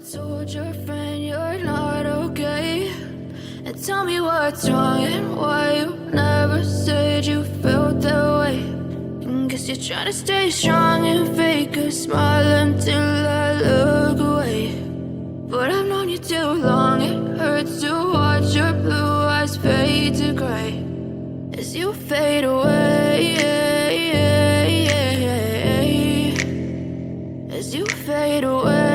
told your friend you're not okay? And tell me what's wrong and why you never said you felt that way. And guess you're trying to stay strong and fake a smile until I look away. But I've known you too long, it hurts to watch your blue eyes fade to gray as you fade away, as you fade away.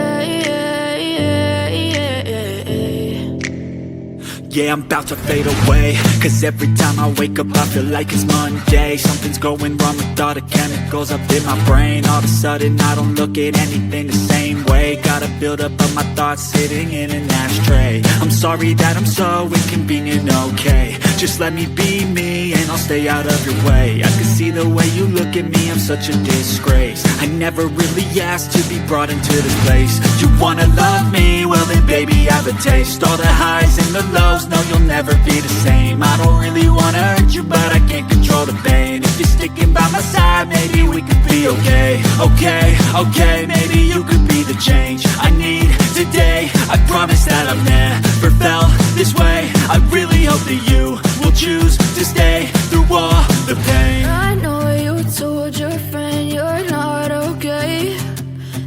Yeah, I'm about to fade away, cause every time I wake up I feel like it's Monday. Something's going wrong with all the chemicals up in my brain. All of a sudden I don't look at anything the same way. Gotta build up of my thoughts sitting in an ashtray. I'm sorry that I'm so inconvenient, okay? Just let me be me and I'll stay out of your way. I can see the way you look at me, I'm such a disgrace. I never really asked to be brought into this place. You wanna love me? Well then baby I have a taste. All the highs and the lows, no, you'll never be the same. I don't really wanna hurt you, but I can't control the pain. If you're sticking by my side, maybe we could be okay. Okay, maybe you could be the change I need today. I promise that I've never felt this way. I really hope that you will choose to stay through all the pain. I know you told your friend you're not okay.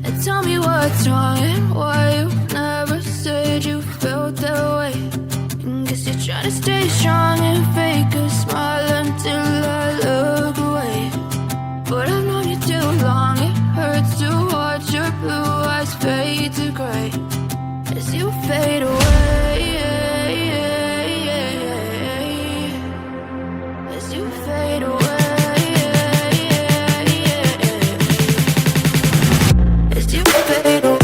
And tell me what's wrong and why you never said you felt that way. Guess you're trying to stay strong and fake a smile until I look away. But I've known you too long, it hurts to watch your blue eyes fade to gray as you fade away, as you fade away, as you fade away.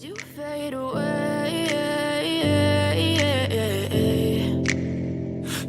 as you fade away.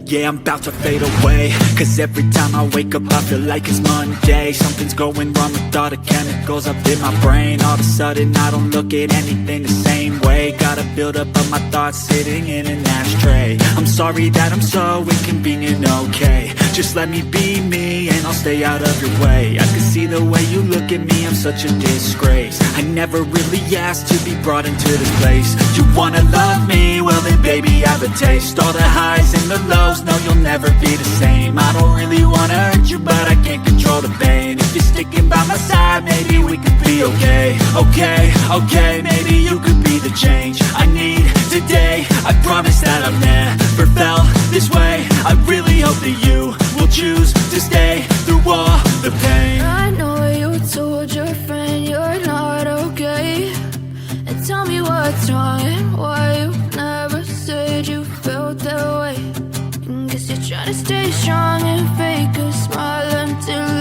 Yeah, I'm about to fade away, cause every time I wake up I feel like it's Monday. Something's going wrong with all the chemicals up in my brain. All of a sudden I don't look at anything the same way. Gotta build up of my thoughts sitting in an ashtray. I'm sorry that I'm so inconvenient, okay. Just let me be me and I'll stay out of your way. I can see the way you look at me, I'm such a disgrace. I never really asked to be brought into this place. You wanna love me? Well then baby have a taste. All the highs and the lows, no you'll never be the same. I don't really wanna hurt you but I can't control the pain. If you're sticking by my side maybe we could be okay. Okay, maybe you could be the change I need today. I promise that I've never felt this way. I really hope that you will choose to stay through all the pain. I know you told your friend you're not okay, and tell me what's wrong and why you never said you felt that way. And guess you're trying to stay strong and fake a smile until